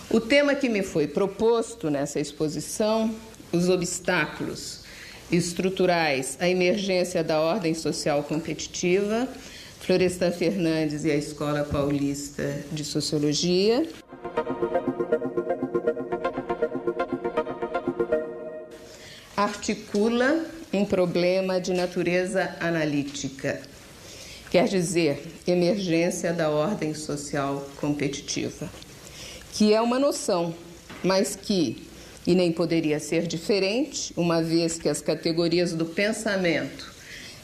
O tema que me foi proposto nessa exposição, os obstáculos estruturais à emergência da ordem social competitiva, Florestan Fernandes e a Escola Paulista de Sociologia. Articula um problema de natureza analítica, quer dizer, emergência da ordem social competitiva, que é uma noção, mas que, e nem poderia ser diferente, uma vez que as categorias do pensamento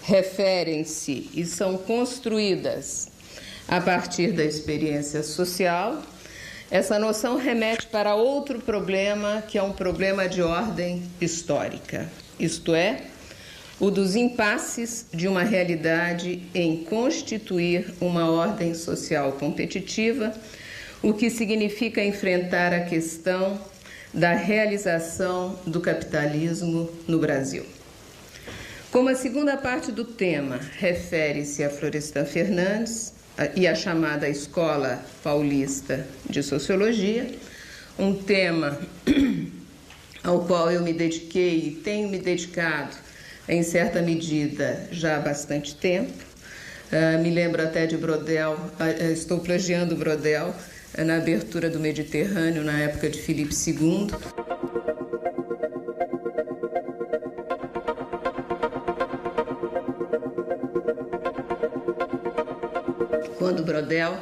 referem-se e são construídas a partir da experiência social, essa noção remete para outro problema, que é um problema de ordem histórica, isto é, o dos impasses de uma realidade em constituir uma ordem social competitiva, o que significa enfrentar a questão da realização do capitalismo no Brasil. Como a segunda parte do tema refere-se a Florestan Fernandes e a chamada Escola Paulista de Sociologia, um tema ao qual eu me dediquei e tenho me dedicado em certa medida já há bastante tempo. Me lembro até de Brodel, estou plagiando Brodel, na abertura do Mediterrâneo, na época de Filipe II. Quando Brodel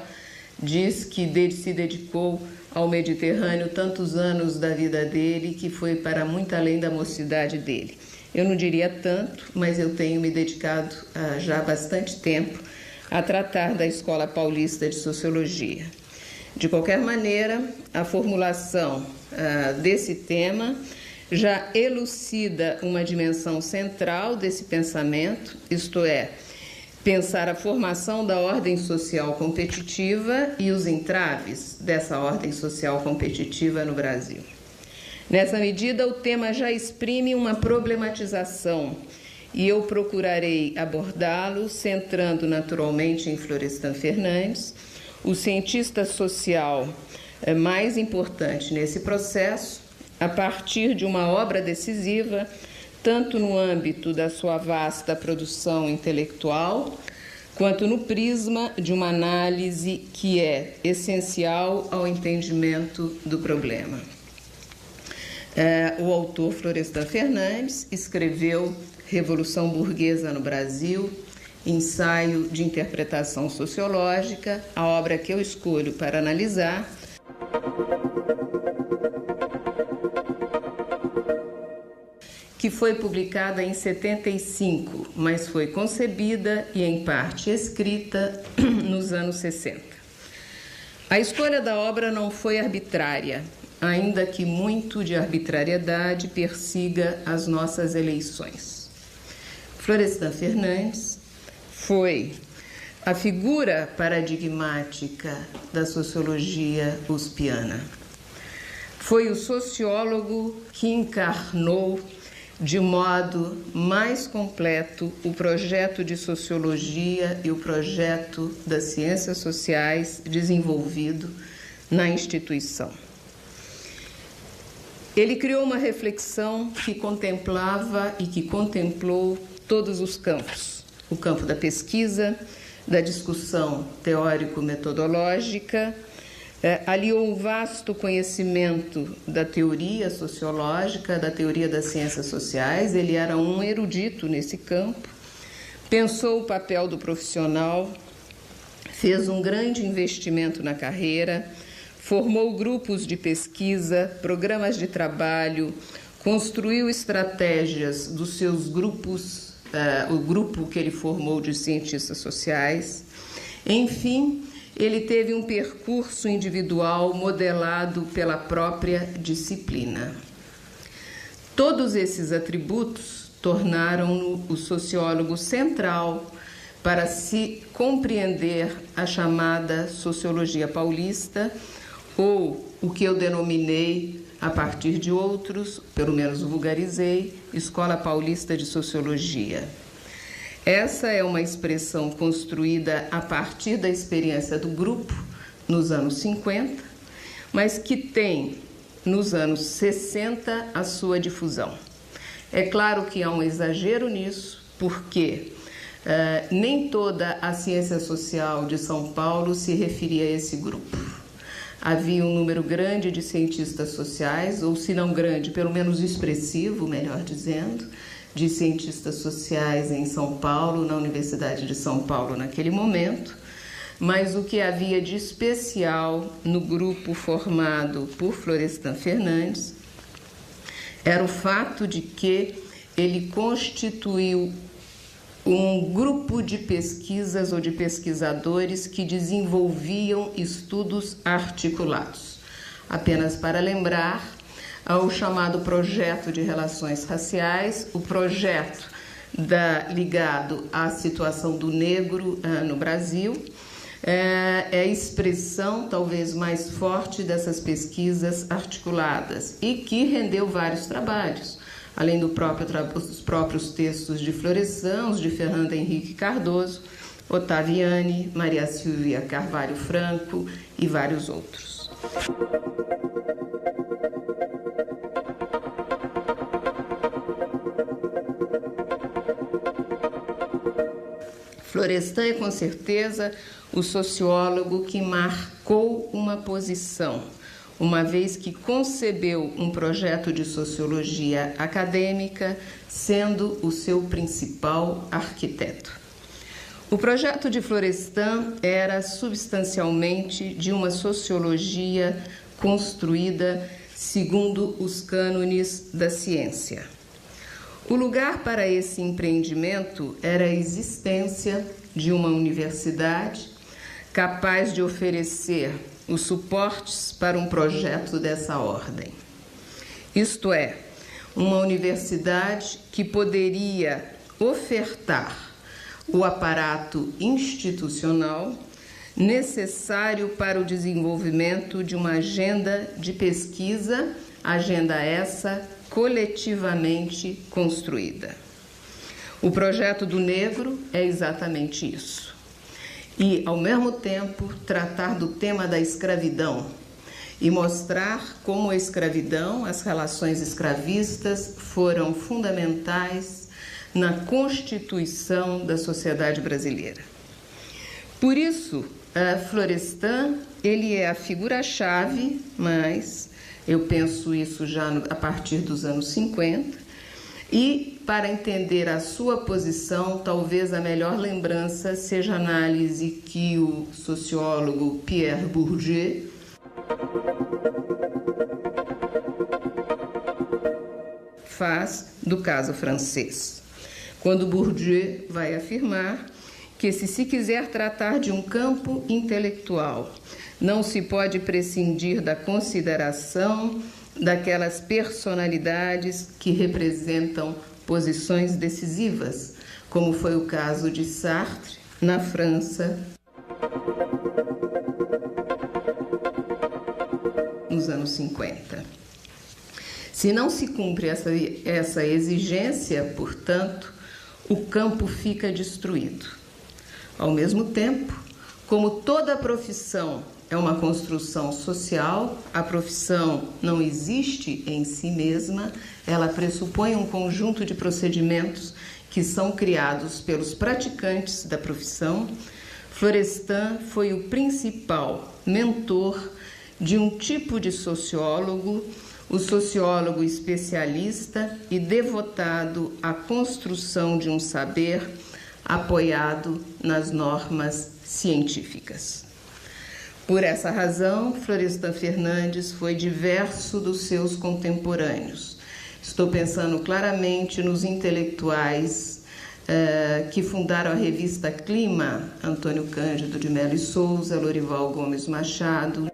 diz que se dedicou ao Mediterrâneo tantos anos da vida dele, que foi para muito além da mocidade dele. Eu não diria tanto, mas eu tenho me dedicado já há bastante tempo a tratar da Escola Paulista de Sociologia. De qualquer maneira, a formulação desse tema já elucida uma dimensão central desse pensamento, isto é, pensar a formação da ordem social competitiva e os entraves dessa ordem social competitiva no Brasil. Nessa medida, o tema já exprime uma problematização e eu procurarei abordá-lo centrando naturalmente em Florestan Fernandes, o cientista social mais importante nesse processo, a partir de uma obra decisiva, tanto no âmbito da sua vasta produção intelectual, quanto no prisma de uma análise que é essencial ao entendimento do problema. O autor Florestan Fernandes escreveu Revolução Burguesa no Brasil, ensaio de interpretação sociológica, a obra que eu escolho para analisar, que foi publicada em 75, mas foi concebida e, em parte, escrita nos anos 60. A escolha da obra não foi arbitrária, ainda que muito de arbitrariedade persiga as nossas eleições. Florestan Fernandes foi a figura paradigmática da sociologia uspiana. Foi o sociólogo que encarnou de modo mais completo o projeto de sociologia e o projeto das ciências sociais desenvolvido na instituição. Ele criou uma reflexão que contemplava e que contemplou todos os campos. O campo da pesquisa, da discussão teórico-metodológica, aliou um vasto conhecimento da teoria sociológica, da teoria das ciências sociais. Ele era um erudito nesse campo, pensou o papel do profissional, fez um grande investimento na carreira, formou grupos de pesquisa, programas de trabalho, construiu estratégias dos seus grupos, o grupo que ele formou de cientistas sociais. Enfim, ele teve um percurso individual modelado pela própria disciplina. Todos esses atributos tornaram-no o sociólogo central para se compreender a chamada sociologia paulista, ou o que eu denominei, a partir de outros, pelo menos vulgarizei, Escola Paulista de Sociologia. Essa é uma expressão construída a partir da experiência do grupo nos anos 50, mas que tem, nos anos 60, a sua difusão. É claro que há um exagero nisso, porque nem toda a ciência social de São Paulo se referia a esse grupo. Havia um número grande de cientistas sociais, ou se não grande, pelo menos expressivo, melhor dizendo, de cientistas sociais em São Paulo, na Universidade de São Paulo naquele momento, mas o que havia de especial no grupo formado por Florestan Fernandes era o fato de que ele constituiu um grupo de pesquisas ou de pesquisadores que desenvolviam estudos articulados. Apenas para lembrar, o chamado Projeto de Relações Raciais, o projeto ligado à situação do negro no Brasil, é a expressão talvez mais forte dessas pesquisas articuladas e que rendeu vários trabalhos, além dos próprios textos de Florestan, os de Fernando Henrique Cardoso, Ottaviani, Maria Silvia Carvalho Franco e vários outros. Florestan é, com certeza, o sociólogo que marcou uma posição, uma vez que concebeu um projeto de sociologia acadêmica, sendo o seu principal arquiteto. O projeto de Florestan era substancialmente de uma sociologia construída segundo os cânones da ciência. O lugar para esse empreendimento era a existência de uma universidade capaz de oferecer os suportes para um projeto dessa ordem. Isto é, uma universidade que poderia ofertar o aparato institucional necessário para o desenvolvimento de uma agenda de pesquisa, agenda essa coletivamente construída. O projeto do negro é exatamente isso. E, ao mesmo tempo, tratar do tema da escravidão e mostrar como a escravidão, as relações escravistas, foram fundamentais na constituição da sociedade brasileira. Por isso, Florestan, ele é a figura-chave, mas eu penso isso já a partir dos anos 50, e para entender a sua posição, talvez a melhor lembrança seja a análise que o sociólogo Pierre Bourdieu faz do caso francês, quando Bourdieu vai afirmar que se quiser tratar de um campo intelectual, não se pode prescindir da consideração daquelas personalidades que representam posições decisivas, como foi o caso de Sartre na França nos anos 50. Se não se cumpre essa exigência, portanto, o campo fica destruído. Ao mesmo tempo, como toda profissão é uma construção social, a profissão não existe em si mesma, ela pressupõe um conjunto de procedimentos que são criados pelos praticantes da profissão. Florestan foi o principal mentor de um tipo de sociólogo, o sociólogo especialista e devotado à construção de um saber apoiado nas normas científicas. Por essa razão, Florestan Fernandes foi diverso dos seus contemporâneos. Estou pensando claramente nos intelectuais que fundaram a revista Clima, Antônio Cândido de Mello e Souza, Lorival Gomes Machado,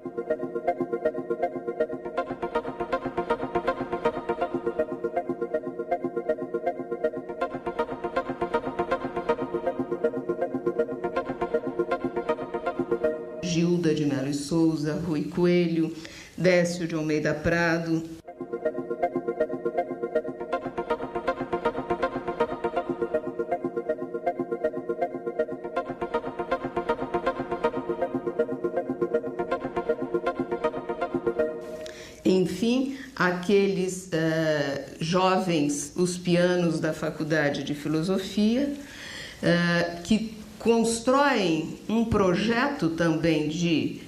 Gilda de Mello e Souza, Rui Coelho, Décio de Almeida Prado. enfim, aqueles jovens uspianos da Faculdade de Filosofia, que constroem um projeto também de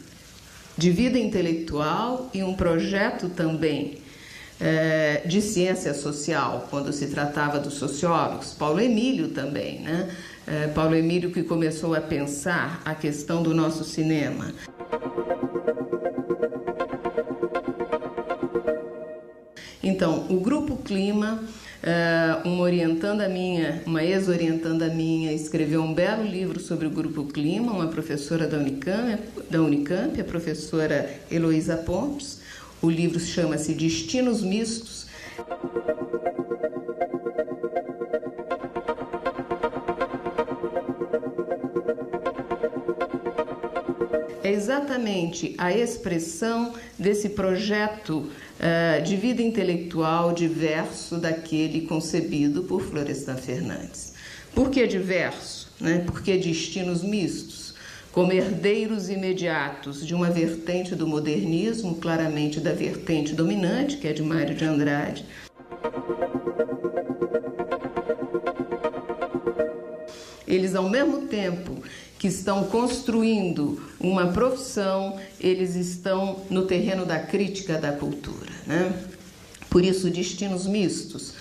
vida intelectual e um projeto também de ciência social, quando se tratava dos sociólogos. Paulo Emílio também, né? Paulo Emílio, que começou a pensar a questão do nosso cinema. Então, o Grupo Clima, uma ex-orientanda minha, escreveu um belo livro sobre o Grupo Clima, uma professora da Unicamp, a professora Heloísa Pontes. O livro chama-se Destinos Mistos. É exatamente a expressão desse projeto de vida intelectual diverso daquele concebido por Florestan Fernandes. Por que diverso? Né? Por que destinos mistos? Como herdeiros imediatos de uma vertente do modernismo, claramente da vertente dominante, que é de Mário de Andrade. Eles, ao mesmo tempo que estão construindo uma profissão, eles estão no terreno da crítica da cultura, né? Por isso, destinos mistos.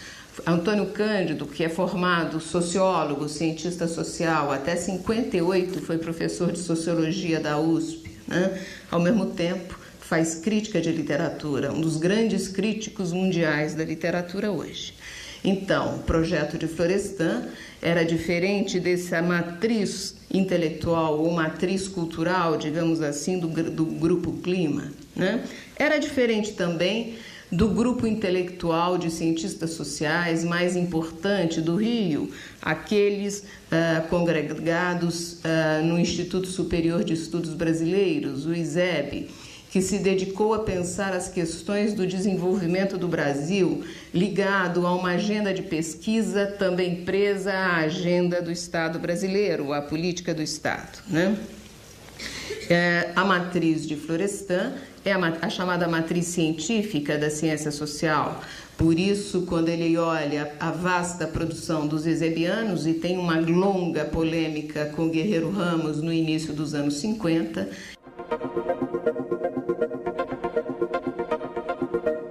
Antônio Cândido, que é formado sociólogo, cientista social, até 58 foi professor de sociologia da USP, né? Ao mesmo tempo faz crítica de literatura, um dos grandes críticos mundiais da literatura hoje. Então, o projeto de Florestan era diferente dessa matriz intelectual ou matriz cultural, digamos assim, do Grupo Clima, né? Era diferente também do grupo intelectual de cientistas sociais mais importante do Rio, aqueles congregados no Instituto Superior de Estudos Brasileiros, o ISEB, que se dedicou a pensar as questões do desenvolvimento do Brasil ligado a uma agenda de pesquisa também presa à agenda do Estado brasileiro, à política do Estado, né? A matriz de Florestan é a chamada matriz científica da ciência social. Por isso, quando ele olha a vasta produção dos esebianos, e tem uma longa polêmica com Guerreiro Ramos no início dos anos 50,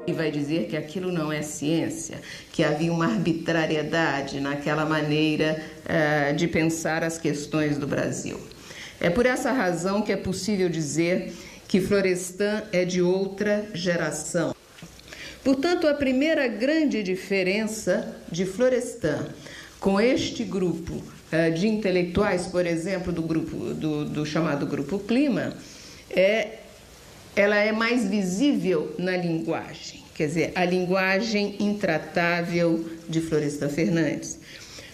e vai dizer que aquilo não é ciência, que havia uma arbitrariedade naquela maneira de pensar as questões do Brasil. É por essa razão que é possível dizer que Florestan é de outra geração. Portanto, a primeira grande diferença de Florestan com este grupo de intelectuais, por exemplo, do chamado Grupo Clima, ela é mais visível na linguagem, quer dizer, a linguagem intratável de Florestan Fernandes.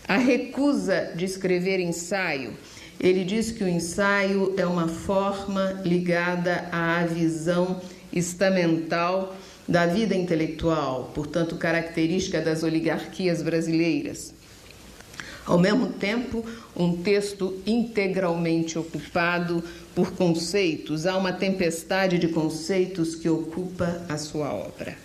A recusa de escrever ensaio. Ele diz que o ensaio é uma forma ligada à visão estamental da vida intelectual, portanto, característica das oligarquias brasileiras. Ao mesmo tempo, um texto integralmente ocupado por conceitos. Há uma tempestade de conceitos que ocupa a sua obra.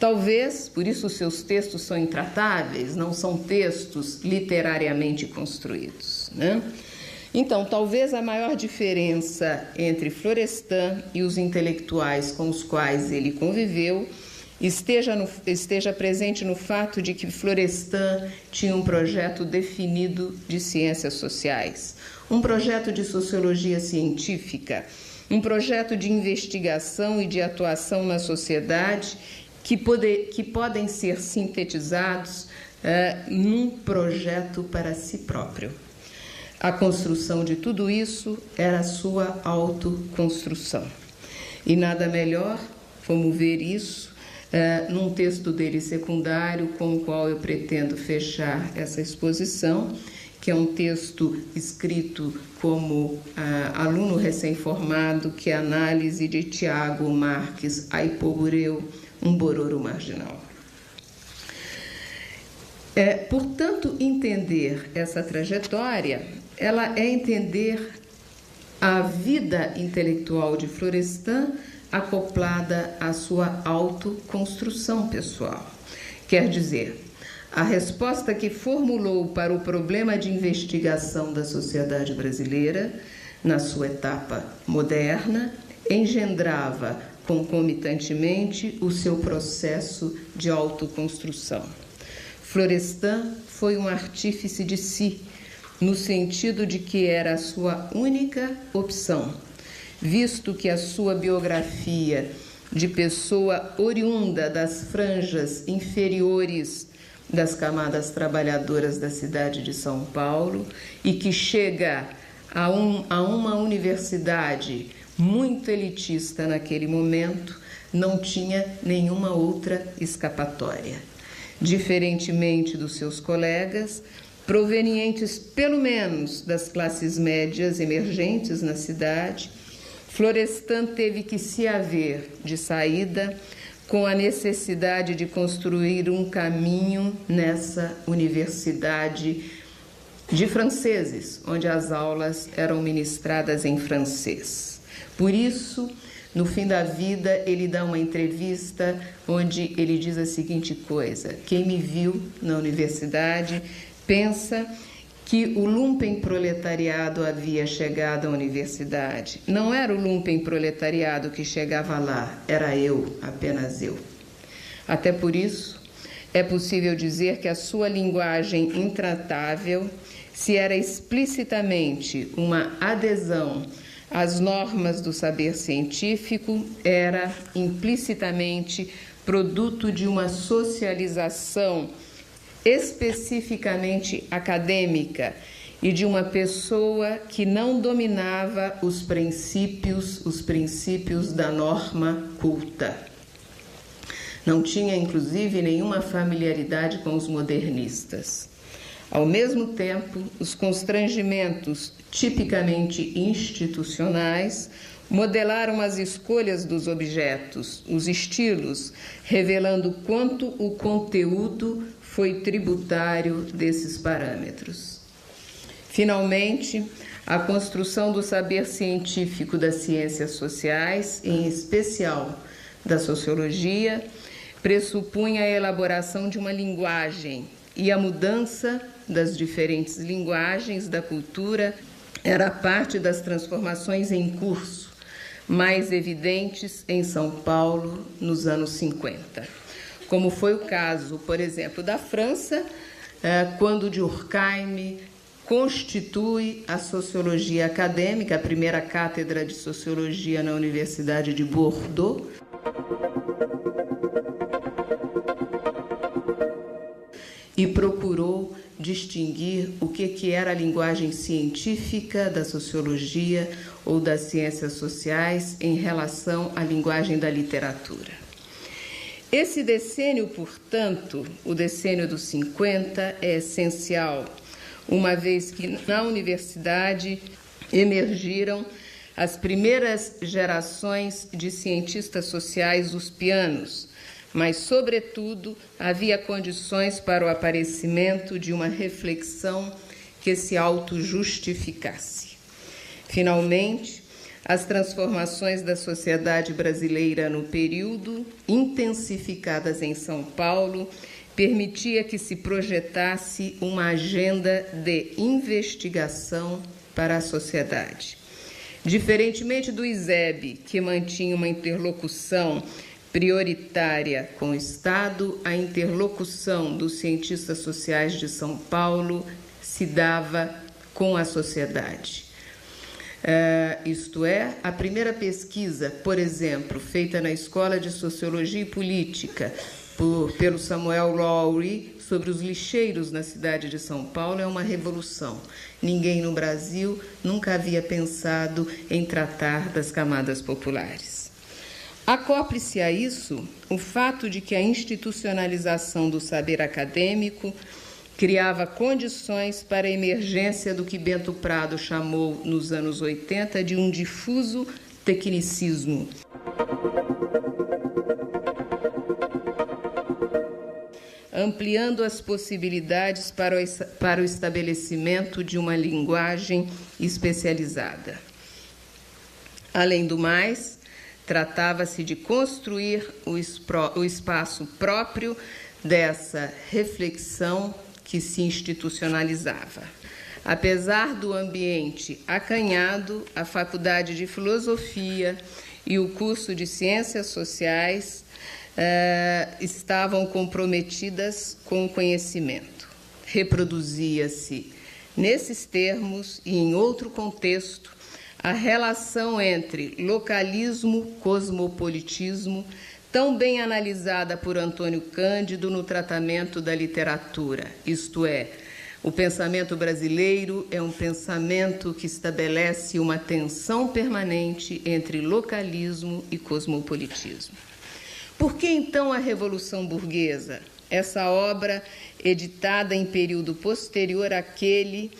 Talvez, por isso seus textos são intratáveis, não são textos literariamente construídos, né? Então, talvez a maior diferença entre Florestan e os intelectuais com os quais ele conviveu esteja presente no fato de que Florestan tinha um projeto definido de ciências sociais, um projeto de sociologia científica, um projeto de investigação e de atuação na sociedade que podem ser sintetizados num projeto para si próprio. A construção de tudo isso era a sua autoconstrução. E nada melhor como ver isso num texto dele secundário, com o qual eu pretendo fechar essa exposição, que é um texto escrito como aluno recém-formado, que é a análise de Tiago Marques Aipobureu, um bororo marginal. Portanto, entender essa trajetória, ela é entender a vida intelectual de Florestan acoplada à sua autoconstrução pessoal. Quer dizer, a resposta que formulou para o problema de investigação da sociedade brasileira, na sua etapa moderna, engendrava concomitantemente o seu processo de autoconstrução. Florestan foi um artífice de si, no sentido de que era a sua única opção, visto que a sua biografia de pessoa oriunda das franjas inferiores das camadas trabalhadoras da cidade de São Paulo e que chega a uma universidade muito elitista naquele momento, não tinha nenhuma outra escapatória. Diferentemente dos seus colegas, provenientes pelo menos das classes médias emergentes na cidade, Florestan teve que se haver de saída com a necessidade de construir um caminho nessa universidade de franceses, onde as aulas eram ministradas em francês. Por isso, no fim da vida, ele dá uma entrevista onde ele diz a seguinte coisa: quem me viu na universidade pensa que o lumpenproletariado havia chegado à universidade. Não era o lumpenproletariado que chegava lá, era eu, apenas eu. Até por isso, é possível dizer que a sua linguagem intratável, se era explicitamente uma adesão às normas do saber científico, era implicitamente produto de uma socialização especificamente acadêmica e de uma pessoa que não dominava os princípios da norma culta. Não tinha, inclusive, nenhuma familiaridade com os modernistas. Ao mesmo tempo, os constrangimentos tipicamente institucionais modelaram as escolhas dos objetos, os estilos, revelando quanto o conteúdo foi tributário desses parâmetros. Finalmente, a construção do saber científico das ciências sociais, em especial da sociologia, pressupunha a elaboração de uma linguagem, e a mudança das diferentes linguagens da cultura era parte das transformações em curso, mais evidentes em São Paulo nos anos 50. Como foi o caso, por exemplo, da França, quando Durkheim constitui a sociologia acadêmica, a primeira cátedra de sociologia na Universidade de Bordeaux, e procurou distinguir o que era a linguagem científica da sociologia ou das ciências sociais em relação à linguagem da literatura. Esse decênio, portanto, o decênio dos 50, é essencial, uma vez que na universidade emergiram as primeiras gerações de cientistas sociais uspianos, mas, sobretudo, havia condições para o aparecimento de uma reflexão que se auto-justificasse. Finalmente, as transformações da sociedade brasileira no período, intensificadas em São Paulo, permitia que se projetasse uma agenda de investigação para a sociedade. Diferentemente do ISEB, que mantinha uma interlocução prioritária com o Estado, a interlocução dos cientistas sociais de São Paulo se dava com a sociedade. Isto é, a primeira pesquisa, por exemplo, feita na Escola de Sociologia e Política pelo Samuel Lowry sobre os lixeiros na cidade de São Paulo é uma revolução. Ninguém no Brasil nunca havia pensado em tratar das camadas populares. Acople-se a isso o fato de que a institucionalização do saber acadêmico criava condições para a emergência do que Bento Prado chamou, nos anos 80, de um difuso tecnicismo. Ampliando as possibilidades para o estabelecimento de uma linguagem especializada. Além do mais, Tratava-se de construir o espaço próprio dessa reflexão que se institucionalizava. Apesar do ambiente acanhado, a Faculdade de Filosofia e o curso de Ciências Sociais estavam comprometidas com o conhecimento. Reproduzia-se, nesses termos e em outro contexto, a relação entre localismo e cosmopolitismo, tão bem analisada por Antônio Cândido no tratamento da literatura, isto é, o pensamento brasileiro é um pensamento que estabelece uma tensão permanente entre localismo e cosmopolitismo. Por que, então, a Revolução Burguesa? Essa obra, editada em período posterior àquele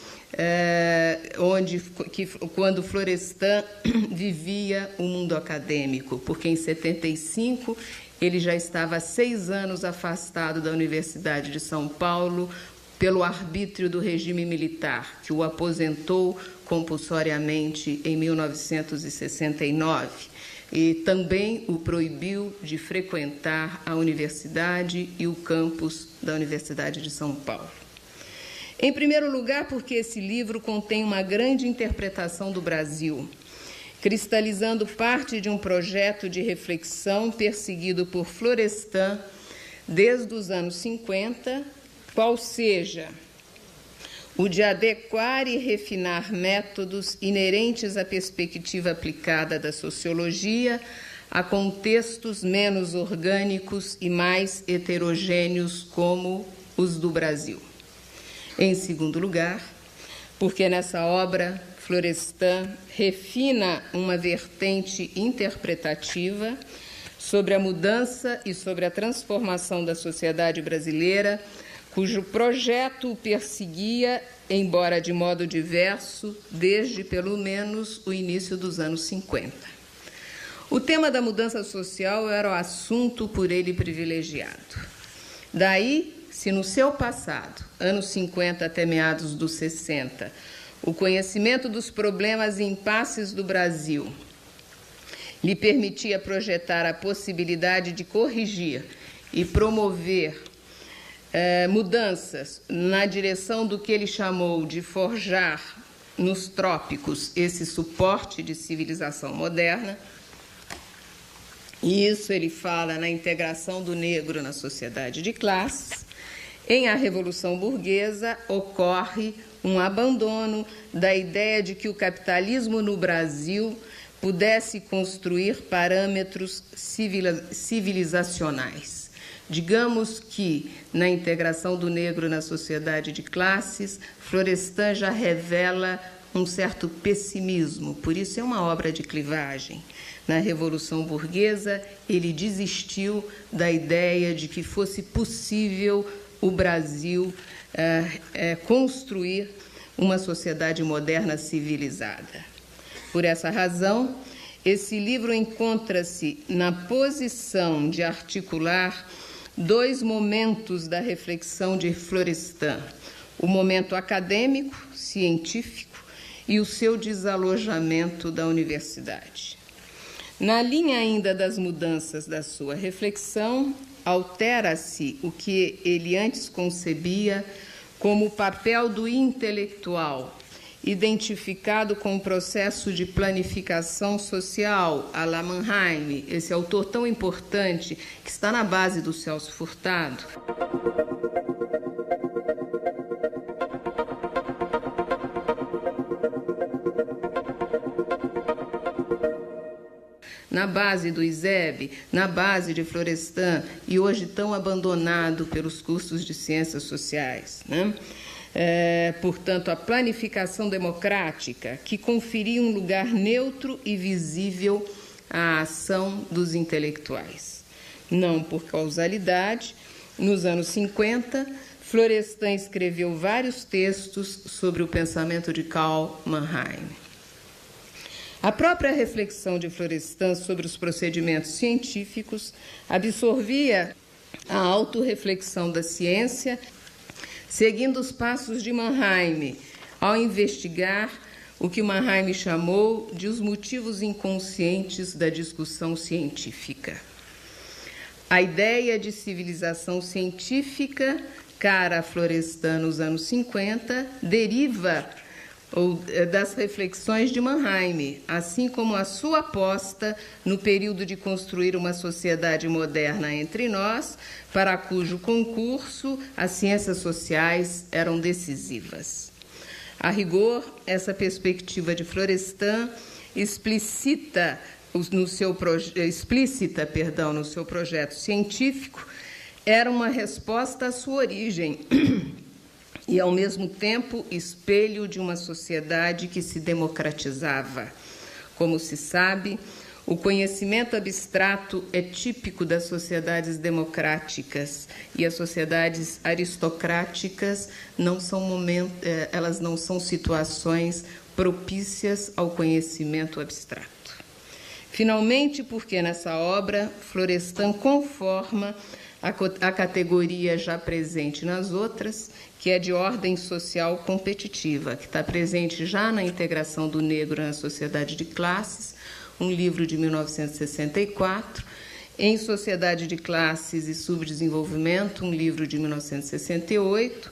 quando Florestan vivia o mundo acadêmico, porque em 75 ele já estava há 6 anos afastado da Universidade de São Paulo pelo arbítrio do regime militar, que o aposentou compulsoriamente em 1969 e também o proibiu de frequentar a universidade e o campus da Universidade de São Paulo. Em primeiro lugar, porque esse livro contém uma grande interpretação do Brasil, cristalizando parte de um projeto de reflexão perseguido por Florestan desde os anos 50, qual seja o de adequar e refinar métodos inerentes à perspectiva aplicada da sociologia a contextos menos orgânicos e mais heterogêneos como os do Brasil. Em segundo lugar, porque nessa obra Florestan refina uma vertente interpretativa sobre a mudança e sobre a transformação da sociedade brasileira, cujo projeto o perseguia, embora de modo diverso, desde pelo menos o início dos anos 50. O tema da mudança social era o assunto por ele privilegiado. Daí, se no seu passado, anos 50 até meados dos 60, o conhecimento dos problemas e impasses do Brasil lhe permitia projetar a possibilidade de corrigir e promover mudanças na direção do que ele chamou de forjar nos trópicos esse suporte de civilização moderna. E isso ele fala na integração do negro na sociedade de classes. Em A Revolução Burguesa ocorre um abandono da ideia de que o capitalismo no Brasil pudesse construir parâmetros civilizacionais. Digamos que, na integração do negro na sociedade de classes, Florestan já revela um certo pessimismo, por isso é uma obra de clivagem. Na Revolução Burguesa, ele desistiu da ideia de que fosse possível o Brasil construir uma sociedade moderna civilizada. Por essa razão, esse livro encontra-se na posição de articular 2 momentos da reflexão de Florestan: o momento acadêmico, científico, e o seu desalojamento da universidade. Na linha ainda das mudanças da sua reflexão, altera-se o que ele antes concebia como o papel do intelectual, identificado com o processo de planificação social, à la Mannheim, esse autor tão importante que está na base do Celso Furtado. Na base do ISEB, na base de Florestan, e hoje tão abandonado pelos cursos de ciências sociais, né? Portanto, a planificação democrática, que conferia um lugar neutro e visível à ação dos intelectuais. Não por causalidade, nos anos 50, Florestan escreveu vários textos sobre o pensamento de Karl Mannheim. A própria reflexão de Florestan sobre os procedimentos científicos absorvia a autorreflexão da ciência, seguindo os passos de Mannheim, ao investigar o que Mannheim chamou de os motivos inconscientes da discussão científica. A ideia de civilização científica, cara a Florestan nos anos 50, deriva das reflexões de Mannheim, assim como a sua aposta no período de construir uma sociedade moderna entre nós, para cujo concurso as ciências sociais eram decisivas. A rigor, essa perspectiva de Florestan explícita no seu projeto científico era uma resposta à sua origem e, ao mesmo tempo, espelho de uma sociedade que se democratizava. Como se sabe, o conhecimento abstrato é típico das sociedades democráticas e as sociedades aristocráticas elas não são situações propícias ao conhecimento abstrato. Finalmente, porque nessa obra Florestan conforma a categoria já presente nas outras, que é de ordem social competitiva, que está presente já na integração do negro na sociedade de classes, um livro de 1964, em Sociedade de Classes e Subdesenvolvimento, um livro de 1968,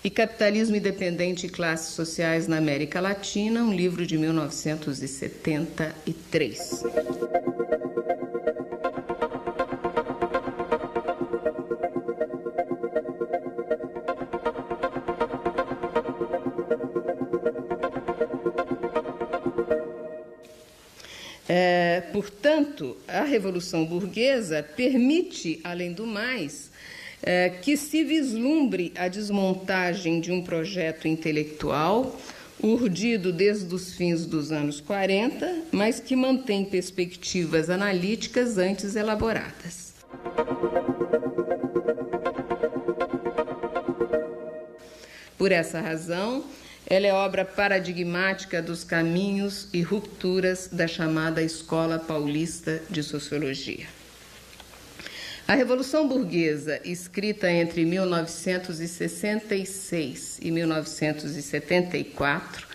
e Capitalismo Independente e Classes Sociais na América Latina, um livro de 1973. Portanto, a Revolução Burguesa permite, além do mais, que se vislumbre a desmontagem de um projeto intelectual urdido desde os fins dos anos 40, mas que mantém perspectivas analíticas antes elaboradas. Por essa razão, ela é obra paradigmática dos caminhos e rupturas da chamada Escola Paulista de Sociologia. A Revolução Burguesa, escrita entre 1966 e 1974,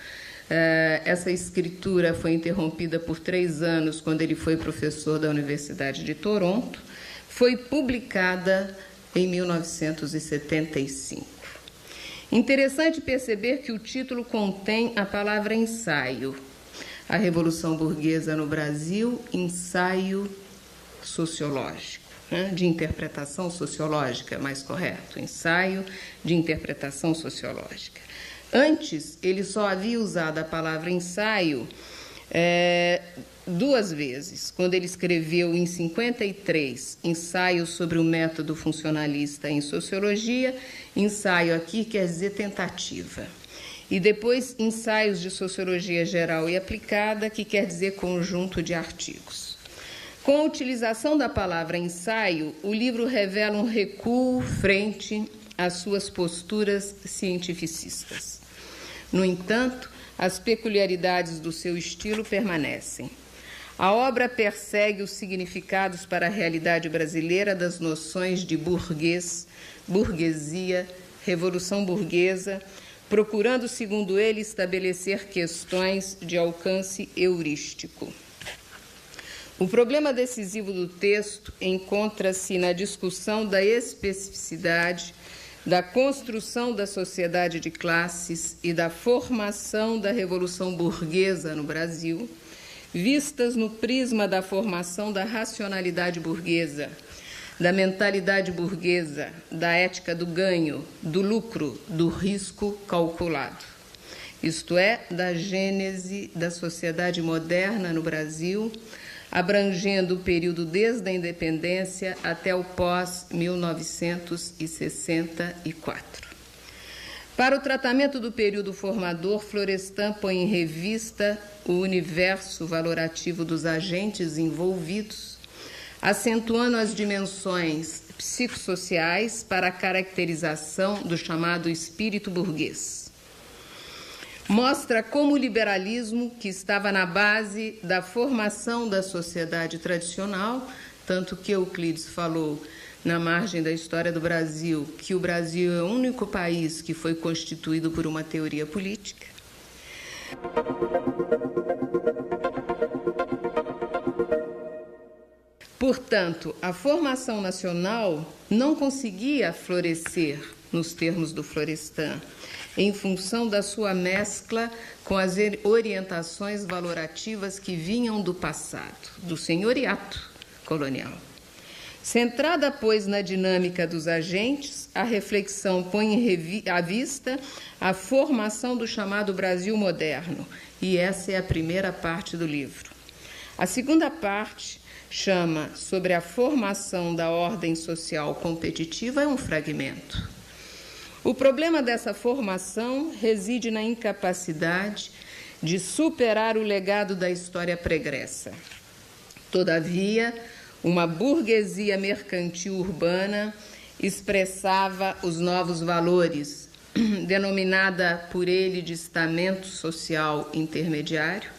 essa escritura foi interrompida por 3 anos quando ele foi professor da Universidade de Toronto, foi publicada em 1975. Interessante perceber que o título contém a palavra ensaio. A Revolução Burguesa no Brasil, ensaio sociológico, de interpretação sociológica, mais correto, ensaio de interpretação sociológica. Antes, ele só havia usado a palavra ensaio 2 vezes, quando ele escreveu em 53, ensaio sobre o método funcionalista em sociologia, ensaio aqui quer dizer tentativa, e depois ensaios de sociologia geral e aplicada, que quer dizer conjunto de artigos. Com a utilização da palavra ensaio, o livro revela um recuo frente às suas posturas cientificistas. No entanto, as peculiaridades do seu estilo permanecem. A obra persegue os significados para a realidade brasileira das noções de burguês, burguesia, revolução burguesa, procurando, segundo ele, estabelecer questões de alcance heurístico. O problema decisivo do texto encontra-se na discussão da especificidade, da construção da sociedade de classes e da formação da revolução burguesa no Brasil, vistas no prisma da formação da racionalidade burguesa, da mentalidade burguesa, da ética do ganho, do lucro, do risco calculado. Isto é, da gênese da sociedade moderna no Brasil, abrangendo o período desde a independência até o pós-1964. Para o tratamento do período formador, Florestan põe em revista o universo valorativo dos agentes envolvidos, acentuando as dimensões psicossociais para a caracterização do chamado espírito burguês. Mostra como o liberalismo, que estava na base da formação da sociedade tradicional, tanto que Euclides falou na margem da história do Brasil, que o Brasil é o único país que foi constituído por uma teoria política, Portanto, a formação nacional não conseguia florescer nos termos do Florestan, em função da sua mescla com as orientações valorativas que vinham do passado, do senhoriato colonial. Centrada, pois, na dinâmica dos agentes, a reflexão põe à vista a formação do chamado Brasil moderno, e essa é a primeira parte do livro. A segunda parte chama sobre a formação da ordem social competitiva, é um fragmento. O problema dessa formação reside na incapacidade de superar o legado da história pregressa. Todavia, uma burguesia mercantil urbana expressava os novos valores, denominada por ele de estamento social intermediário,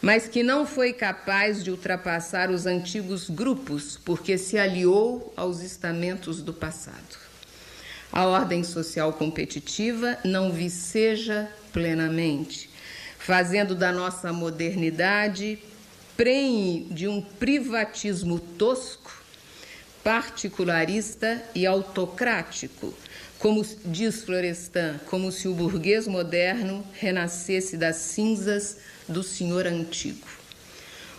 mas que não foi capaz de ultrapassar os antigos grupos, porque se aliou aos estamentos do passado. A ordem social competitiva não viceja plenamente, fazendo da nossa modernidade prenhe de um privatismo tosco, particularista e autocrático, como diz Florestan, como se o burguês moderno renascesse das cinzas do senhor antigo.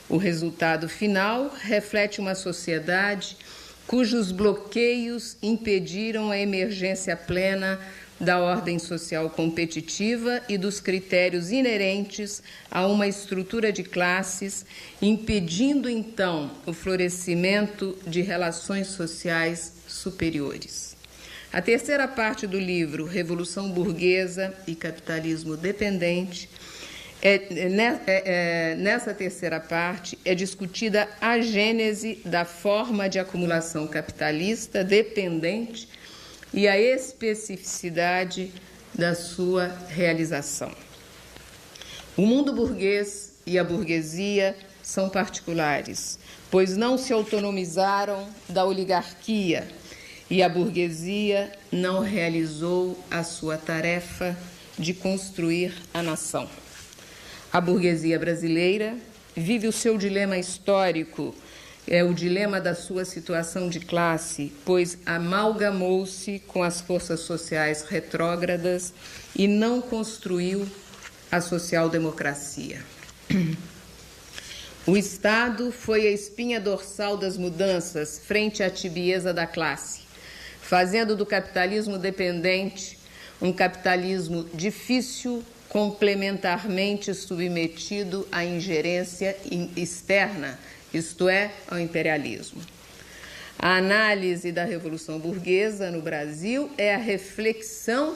O resultado final reflete uma sociedade cujos bloqueios impediram a emergência plena da ordem social competitiva e dos critérios inerentes a uma estrutura de classes, impedindo, então, o florescimento de relações sociais superiores. A terceira parte do livro, Revolução Burguesa e Capitalismo Dependente, nessa terceira parte é discutida a gênese da forma de acumulação capitalista dependente e a especificidade da sua realização. O mundo burguês e a burguesia são particulares, pois não se autonomizaram da oligarquia e a burguesia não realizou a sua tarefa de construir a nação. A burguesia brasileira vive o seu dilema histórico, é o dilema da sua situação de classe, pois amalgamou-se com as forças sociais retrógradas e não construiu a social-democracia. O Estado foi a espinha dorsal das mudanças frente à tibieza da classe, fazendo do capitalismo dependente um capitalismo difícil, complementarmente submetido à ingerência externa, isto é, ao imperialismo. A análise da Revolução Burguesa no Brasil é a reflexão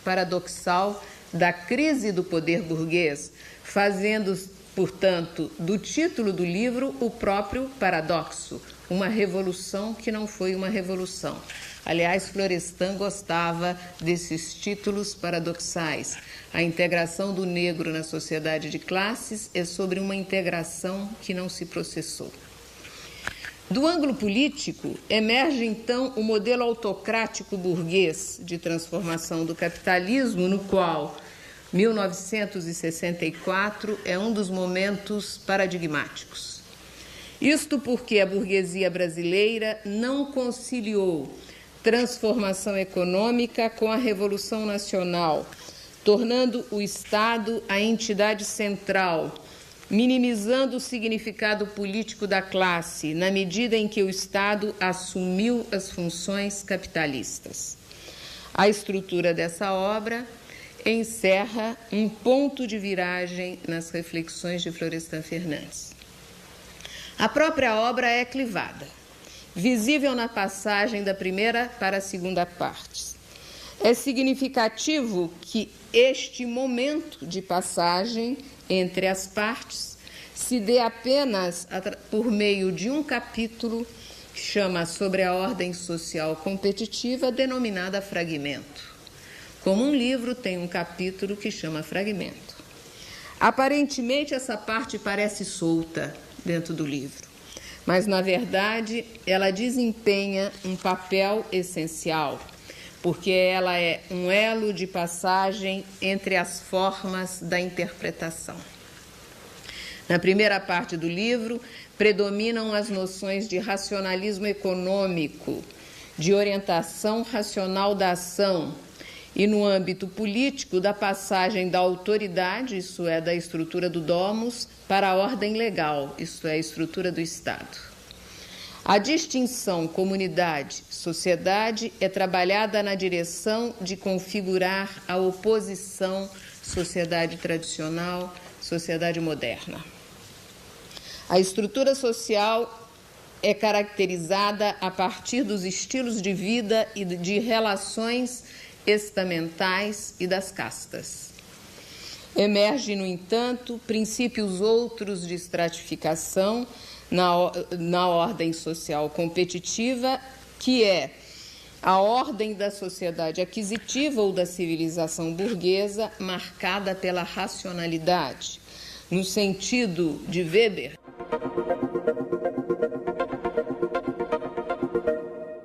paradoxal da crise do poder burguês, fazendo, portanto, do título do livro o próprio paradoxo, uma revolução que não foi uma revolução. Aliás, Florestan gostava desses títulos paradoxais. A integração do negro na sociedade de classes é sobre uma integração que não se processou. Do ângulo político, emerge então o modelo autocrático burguês de transformação do capitalismo, no qual 1964 é um dos momentos paradigmáticos. Isto porque a burguesia brasileira não conciliou transformação econômica com a Revolução Nacional, tornando o Estado a entidade central, minimizando o significado político da classe, na medida em que o Estado assumiu as funções capitalistas. A estrutura dessa obra encerra um ponto de viragem nas reflexões de Florestan Fernandes. A própria obra é clivada, visível na passagem da primeira para a segunda parte. É significativo que este momento de passagem entre as partes se dê apenas por meio de um capítulo que chama sobre a ordem social competitiva, denominada Fragmento. Como um livro tem um capítulo que chama Fragmento. Aparentemente, essa parte parece solta dentro do livro, mas, na verdade, ela desempenha um papel essencial, porque ela é um elo de passagem entre as formas da interpretação. Na primeira parte do livro, predominam as noções de racionalismo econômico, de orientação racional da ação, e no âmbito político, da passagem da autoridade, isso é, da estrutura do domus, para a ordem legal, isto é, a estrutura do Estado. A distinção comunidade-sociedade é trabalhada na direção de configurar a oposição sociedade tradicional, sociedade moderna. A estrutura social é caracterizada a partir dos estilos de vida e de relações estamentais e das castas. Emerge, no entanto, princípios outros de estratificação na ordem social competitiva, que é a ordem da sociedade aquisitiva ou da civilização burguesa marcada pela racionalidade, no sentido de Weber,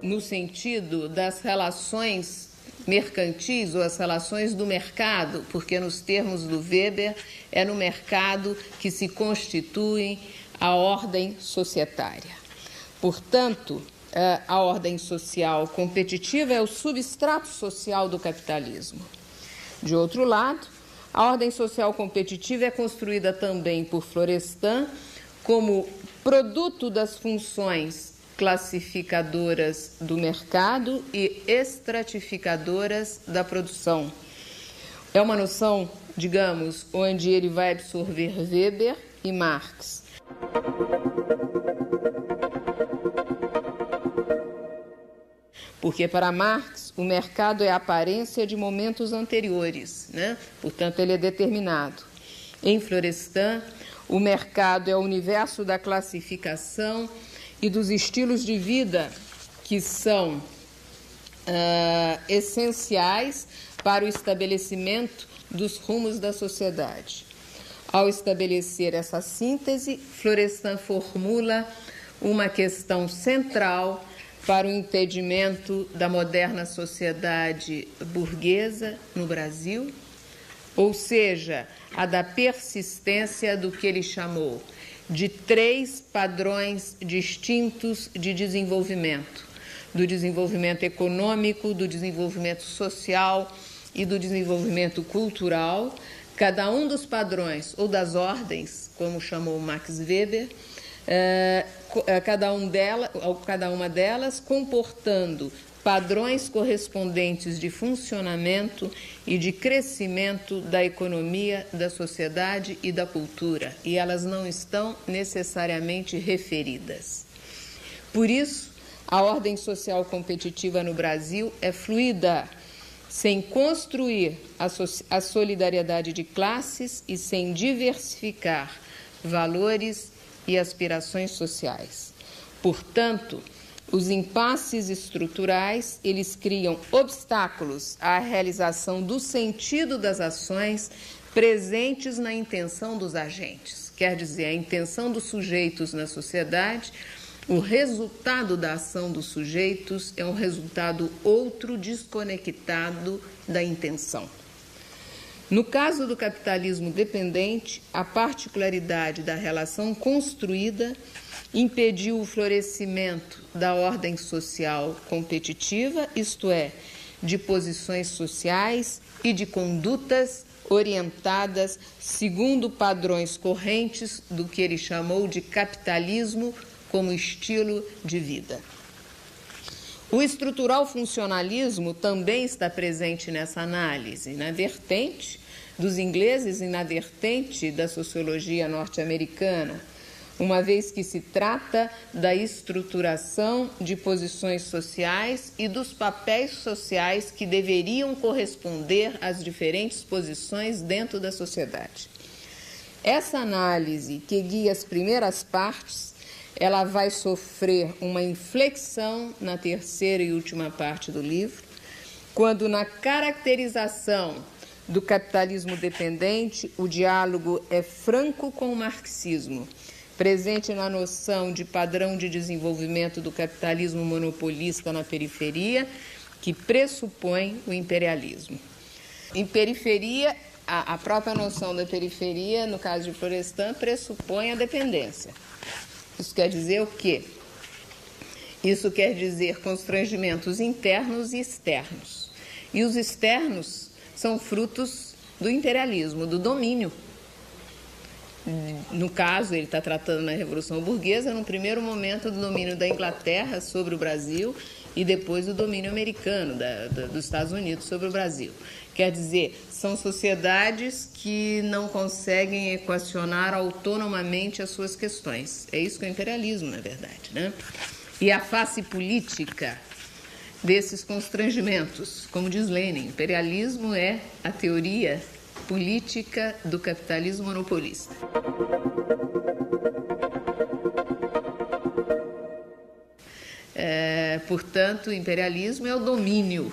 no sentido das relações mercantis ou as relações do mercado, porque nos termos do Weber é no mercado que se constitui a ordem societária. Portanto, a ordem social competitiva é o substrato social do capitalismo. De outro lado, a ordem social competitiva é construída também por Florestan como produto das funções classificadoras do mercado e estratificadoras da produção. É uma noção, digamos, onde ele vai absorver Weber e Marx. Porque para Marx o mercado é a aparência de momentos anteriores, né? Portanto, ele é determinado. Em Florestan, o mercado é o universo da classificação e dos estilos de vida que são essenciais para o estabelecimento dos rumos da sociedade. Ao estabelecer essa síntese, Florestan formula uma questão central para o entendimento da moderna sociedade burguesa no Brasil, ou seja, a da persistência do que ele chamou de 3 padrões distintos de desenvolvimento: do desenvolvimento econômico, do desenvolvimento social e do desenvolvimento cultural. Cada um dos padrões, ou das ordens, como chamou Max Weber, cada uma delas comportando padrões correspondentes de funcionamento e de crescimento da economia, da sociedade e da cultura, e elas não estão necessariamente referidas. Por isso, a ordem social competitiva no Brasil é fluida, sem construir a solidariedade de classes e sem diversificar valores e aspirações sociais. Portanto, os impasses estruturais, eles criam obstáculos à realização do sentido das ações presentes na intenção dos agentes. Quer dizer, a intenção dos sujeitos na sociedade, o resultado da ação dos sujeitos é um resultado outro, desconectado da intenção. No caso do capitalismo dependente, a particularidade da relação construída impediu o florescimento da ordem social competitiva, isto é, de posições sociais e de condutas orientadas segundo padrões correntes do que ele chamou de capitalismo como estilo de vida. O estrutural funcionalismo também está presente nessa análise, na vertente dos ingleses e na vertente da sociologia norte-americana, uma vez que se trata da estruturação de posições sociais e dos papéis sociais que deveriam corresponder às diferentes posições dentro da sociedade. Essa análise, que guia as primeiras partes, ela vai sofrer uma inflexão na terceira e última parte do livro, quando na caracterização do capitalismo dependente o diálogo é franco com o marxismo, presente na noção de padrão de desenvolvimento do capitalismo monopolista na periferia, que pressupõe o imperialismo. Em periferia, a própria noção da periferia, no caso de Florestan, pressupõe a dependência. Isso quer dizer o quê? Isso quer dizer constrangimentos internos e externos. E os externos são frutos do imperialismo, do domínio. No caso, ele está tratando na Revolução Burguesa, no primeiro momento, do domínio da Inglaterra sobre o Brasil e depois do domínio americano, dos Estados Unidos sobre o Brasil. Quer dizer, são sociedades que não conseguem equacionar autonomamente as suas questões. É isso que é o imperialismo, na verdade, né? E a face política desses constrangimentos, como diz Lenin, imperialismo é a teoria política do capitalismo monopolista. Portanto, o imperialismo é o domínio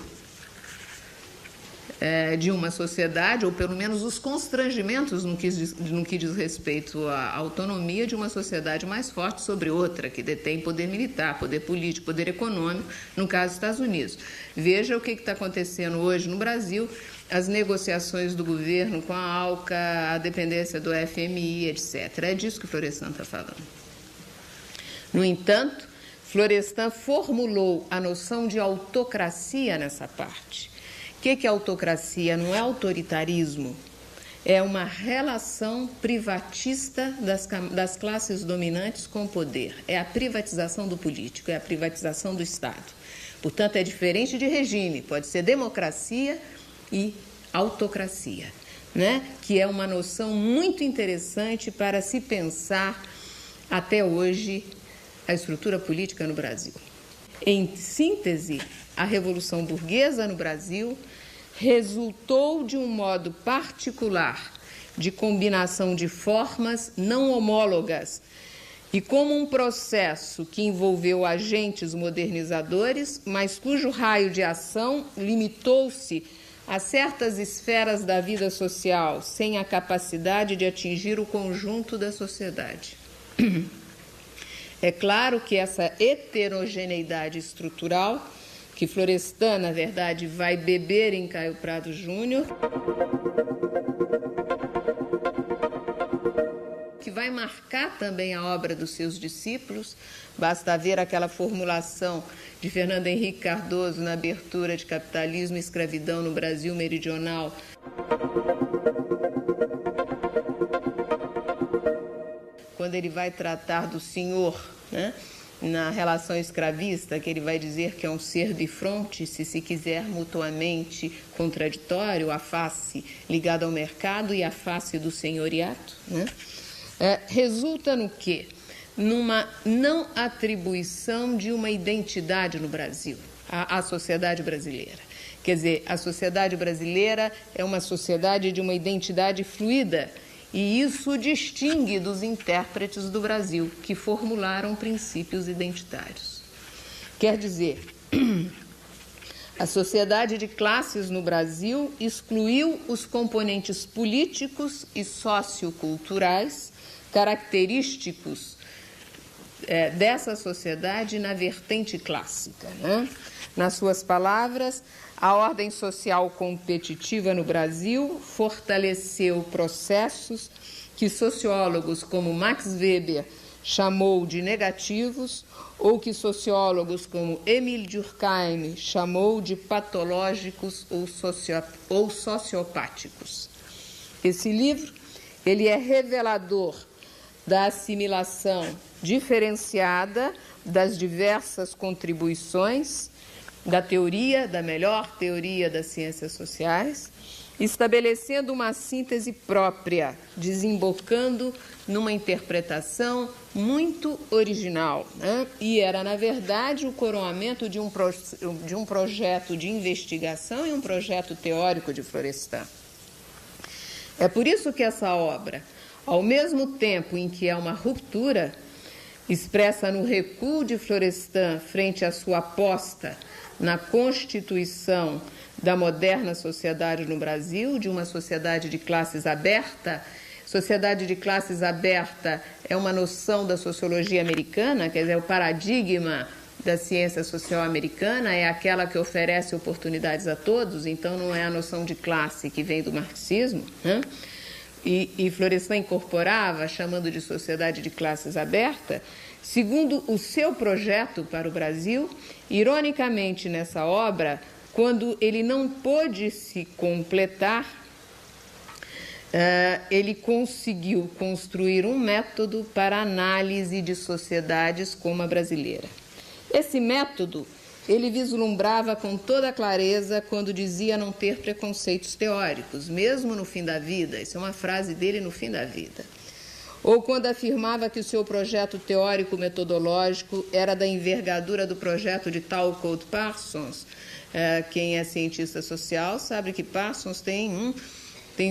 de uma sociedade, ou pelo menos os constrangimentos no que diz respeito à autonomia de uma sociedade mais forte sobre outra, que detém poder militar, poder político, poder econômico, no caso dos Estados Unidos. Veja o que está acontecendo hoje no Brasil, as negociações do governo com a ALCA, a dependência do FMI, etc. É disso que Florestan está falando. No entanto, Florestan formulou a noção de autocracia nessa parte. O que é autocracia? Não é autoritarismo, é uma relação privatista das classes dominantes com o poder. É a privatização do político, é a privatização do Estado. Portanto, é diferente de regime, pode ser democracia e autocracia, né? Que é uma noção muito interessante para se pensar até hoje a estrutura política no Brasil. Em síntese, a Revolução Burguesa no Brasil resultou de um modo particular de combinação de formas não homólogas e como um processo que envolveu agentes modernizadores, mas cujo raio de ação limitou-se a certas esferas da vida social, sem a capacidade de atingir o conjunto da sociedade. É claro que essa heterogeneidade estrutural, que Florestan, na verdade, vai beber em Caio Prado Júnior, que vai marcar também a obra dos seus discípulos. Basta ver aquela formulação de Fernando Henrique Cardoso na abertura de Capitalismo e Escravidão no Brasil Meridional. Quando ele vai tratar do senhor, né, na relação escravista, que ele vai dizer que é um ser bifronte, se quiser mutuamente contraditório, a face ligada ao mercado e a face do senhoriato, né? Resulta no quê? Numa não atribuição de uma identidade no Brasil, à sociedade brasileira. Quer dizer, a sociedade brasileira é uma sociedade de uma identidade fluida, e isso distingue dos intérpretes do Brasil, que formularam princípios identitários. Quer dizer, a sociedade de classes no Brasil excluiu os componentes políticos e socioculturais característicos dessa sociedade na vertente clássica, né? Nas suas palavras, a ordem social competitiva no Brasil fortaleceu processos que sociólogos como Max Weber chamou de negativos ou que sociólogos como Émile Durkheim chamou de patológicos ou sociopáticos. Esse livro, ele é revelador da assimilação diferenciada das diversas contribuições da melhor teoria das ciências sociais, estabelecendo uma síntese própria, desembocando numa interpretação muito original, né? E era, na verdade, o coroamento de um projeto de investigação e um projeto teórico de Florestan. É por isso que essa obra, ao mesmo tempo em que é uma ruptura, expressa no recuo de Florestan frente à sua aposta na constituição da moderna sociedade no Brasil, de uma sociedade de classes aberta. Sociedade de classes aberta é uma noção da sociologia americana, quer dizer, o paradigma da ciência social americana é aquela que oferece oportunidades a todos, então não é a noção de classe que vem do marxismo, né? E Florestan incorporava, chamando de sociedade de classes aberta, segundo o seu projeto para o Brasil. Ironicamente, nessa obra, quando ele não pôde se completar, ele conseguiu construir um método para análise de sociedades como a brasileira. Esse método ele vislumbrava com toda clareza quando dizia não ter preconceitos teóricos, mesmo no fim da vida. Isso é uma frase dele no fim da vida. Ou quando afirmava que o seu projeto teórico-metodológico era da envergadura do projeto de Talcott Parsons. Quem é cientista social sabe que Parsons tem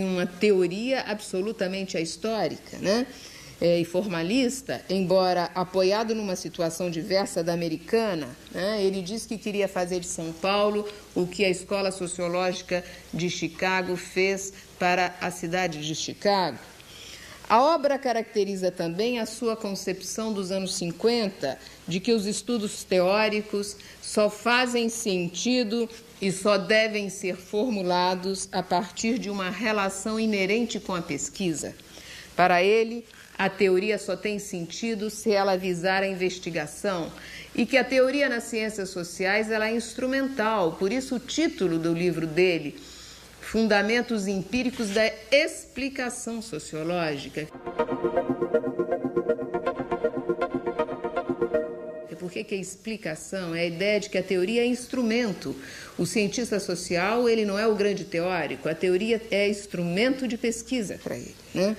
uma teoria absolutamente histórica, né? E formalista, embora apoiado numa situação diversa da americana, né? Ele diz que queria fazer de São Paulo o que a Escola Sociológica de Chicago fez para a cidade de Chicago. A obra caracteriza também a sua concepção dos anos 50 de que os estudos teóricos só fazem sentido e só devem ser formulados a partir de uma relação inerente com a pesquisa. Para ele, a teoria só tem sentido se ela visar a investigação e que a teoria nas ciências sociais ela é instrumental. Por isso o título do livro dele, Fundamentos Empíricos da Explicação Sociológica. Por que é explicação? É a ideia de que a teoria é instrumento. O cientista social ele não é o grande teórico, a teoria é instrumento de pesquisa para ele, né?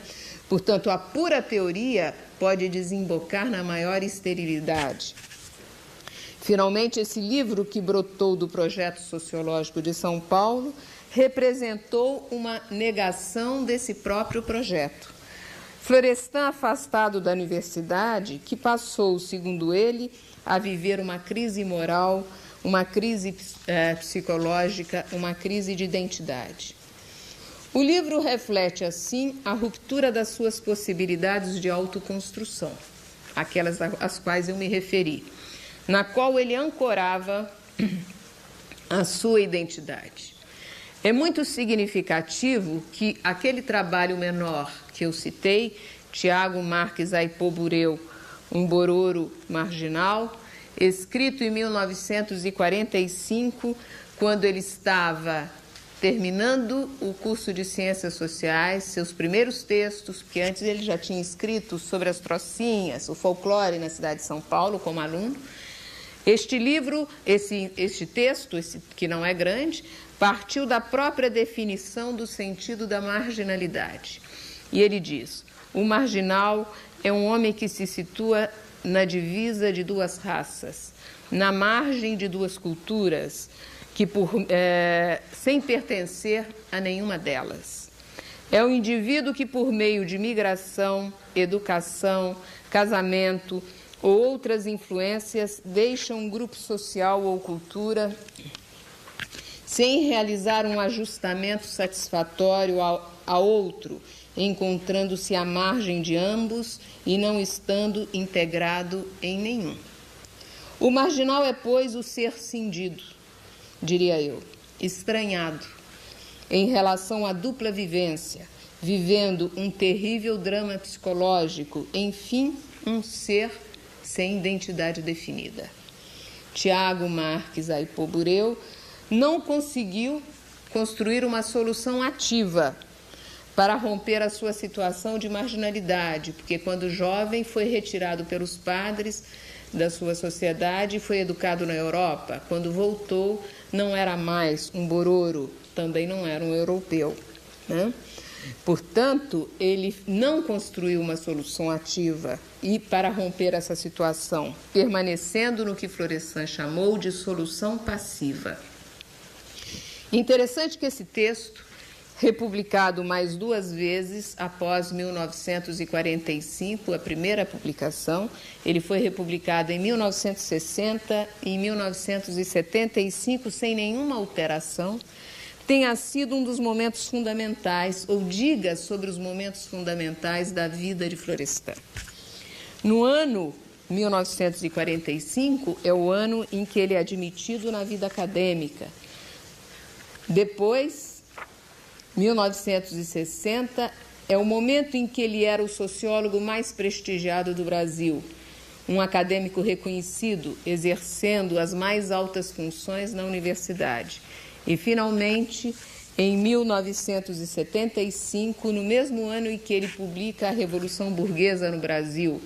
Portanto, a pura teoria pode desembocar na maior esterilidade. Finalmente, esse livro que brotou do projeto sociológico de São Paulo representou uma negação desse próprio projeto. Florestan, afastado da universidade, que passou, segundo ele, a viver uma crise moral, uma crise psicológica, uma crise de identidade. O livro reflete, assim, a ruptura das suas possibilidades de autoconstrução, aquelas às quais eu me referi, na qual ele ancorava a sua identidade. É muito significativo que aquele trabalho menor que eu citei, Tiago Marques Aipobureu, um bororo marginal, escrito em 1945, quando ele estava terminando o curso de Ciências Sociais, seus primeiros textos, porque antes ele já tinha escrito sobre as trocinhas, o folclore na cidade de São Paulo, como aluno. Este livro, este texto, que não é grande, partiu da própria definição do sentido da marginalidade. E ele diz: o marginal é um homem que se situa na divisa de duas raças, na margem de duas culturas, sem pertencer a nenhuma delas. É o indivíduo que, por meio de migração, educação, casamento ou outras influências, deixa um grupo social ou cultura sem realizar um ajustamento satisfatório a outro, encontrando-se à margem de ambos e não estando integrado em nenhum. O marginal é, pois, o ser cindido, diria eu, estranhado, em relação à dupla vivência, vivendo um terrível drama psicológico, enfim, um ser sem identidade definida. Tiago Marques Aipobureu não conseguiu construir uma solução ativa para romper a sua situação de marginalidade, porque quando jovem foi retirado pelos padres da sua sociedade e foi educado na Europa. Quando voltou, não era mais um bororo, também não era um europeu, né? Portanto, ele não construiu uma solução ativa e para romper essa situação, permanecendo no que Florestan chamou de solução passiva. Interessante que esse texto, republicado mais duas vezes após 1945, a primeira publicação, ele foi republicado em 1960 e em 1975 sem nenhuma alteração, tenha sido um dos momentos fundamentais, ou diga sobre os momentos fundamentais da vida de Florestan. No ano 1945 é o ano em que ele é admitido na vida acadêmica. Depois, 1960, é o momento em que ele era o sociólogo mais prestigiado do Brasil, um acadêmico reconhecido, exercendo as mais altas funções na universidade. E, finalmente, em 1975, no mesmo ano em que ele publica A Revolução Burguesa no Brasil,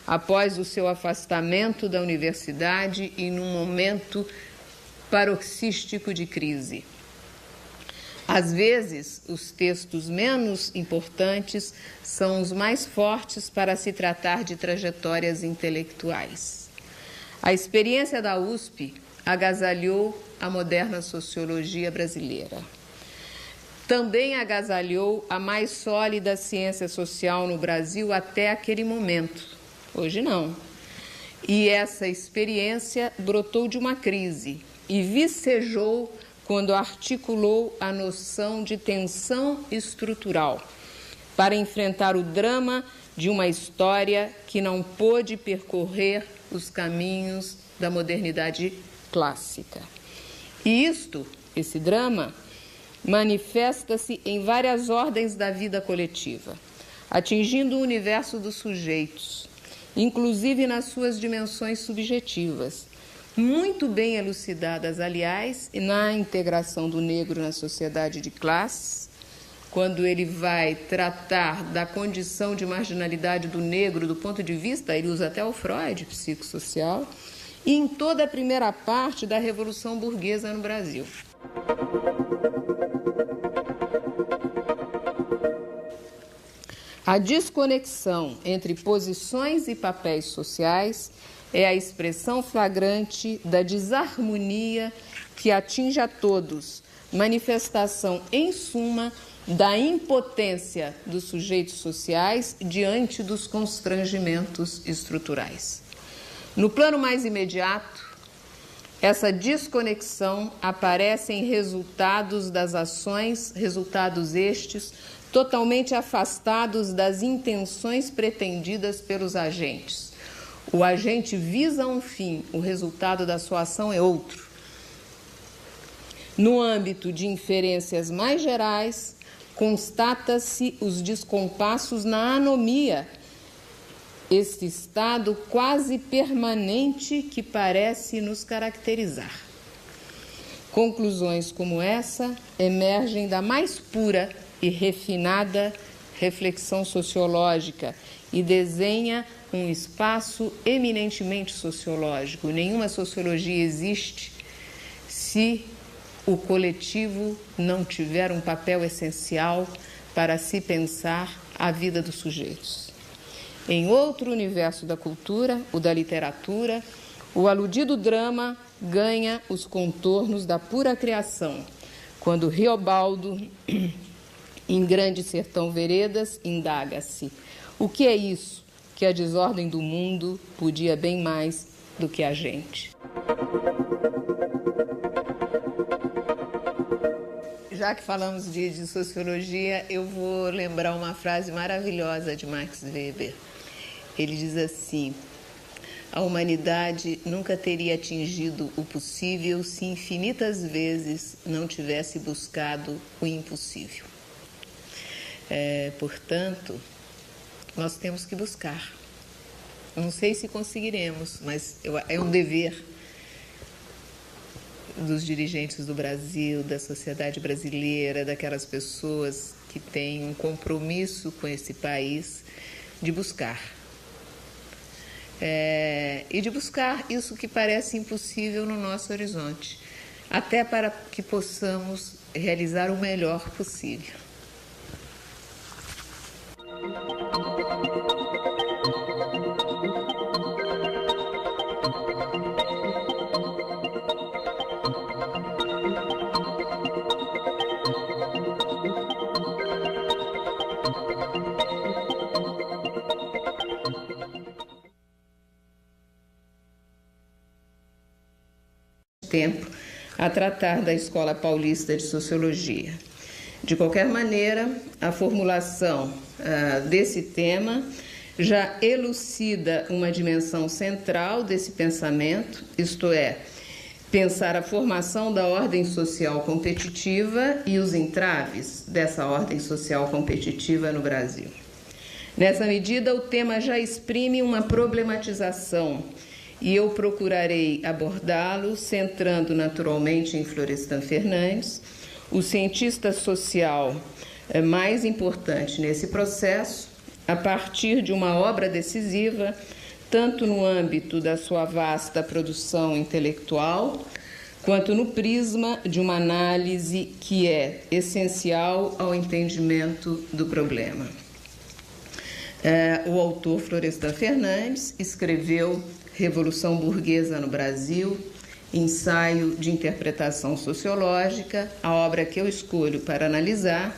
após o seu afastamento da universidade e num momento paroxístico de crise. Às vezes, os textos menos importantes são os mais fortes para se tratar de trajetórias intelectuais. A experiência da USP agasalhou a moderna sociologia brasileira. Também agasalhou a mais sólida ciência social no Brasil até aquele momento. Hoje não. E essa experiência brotou de uma crise e vicejou quando articulou a noção de tensão estrutural para enfrentar o drama de uma história que não pôde percorrer os caminhos da modernidade clássica. E esse drama, manifesta-se em várias ordens da vida coletiva, atingindo o universo dos sujeitos, inclusive nas suas dimensões subjetivas, muito bem elucidadas, aliás, na integração do negro na sociedade de classes, quando ele vai tratar da condição de marginalidade do negro do ponto de vista, ele usa até o Freud, psicossocial, e em toda a primeira parte da Revolução Burguesa no Brasil. A desconexão entre posições e papéis sociais é a expressão flagrante da desarmonia que atinge a todos, manifestação, em suma, da impotência dos sujeitos sociais diante dos constrangimentos estruturais. No plano mais imediato, essa desconexão aparece em resultados das ações, resultados estes totalmente afastados das intenções pretendidas pelos agentes. O agente visa um fim, o resultado da sua ação é outro. No âmbito de inferências mais gerais, constata-se os descompassos na anomia, este estado quase permanente que parece nos caracterizar. Conclusões como essa emergem da mais pura e refinada reflexão sociológica e desenha um espaço eminentemente sociológico. Nenhuma sociologia existe se o coletivo não tiver um papel essencial para se pensar a vida dos sujeitos. Em outro universo da cultura, o da literatura, o aludido drama ganha os contornos da pura criação, quando Riobaldo, em Grande Sertão Veredas, indaga-se: o que é isso que a desordem do mundo podia bem mais do que a gente? Já que falamos de sociologia, eu vou lembrar uma frase maravilhosa de Max Weber. Ele diz assim: a humanidade nunca teria atingido o possível se infinitas vezes não tivesse buscado o impossível. Portanto, nós temos que buscar. Não sei se conseguiremos, mas é um dever dos dirigentes do Brasil, da sociedade brasileira, daquelas pessoas que têm um compromisso com esse país, de buscar. E de buscar isso que parece impossível no nosso horizonte, até para que possamos realizar o melhor possível. Tempo a tratar da Escola Paulista de Sociologia. De qualquer maneira, a formulação desse tema já elucida uma dimensão central desse pensamento, isto é, pensar a formação da ordem social competitiva e os entraves dessa ordem social competitiva no Brasil. Nessa medida, o tema já exprime uma problematização e eu procurarei abordá-lo centrando naturalmente em Florestan Fernandes, o cientista social mais importante nesse processo, a partir de uma obra decisiva, tanto no âmbito da sua vasta produção intelectual, quanto no prisma de uma análise que é essencial ao entendimento do problema. O autor Florestan Fernandes escreveu Revolução Burguesa no Brasil, ensaio de interpretação sociológica, a obra que eu escolho para analisar,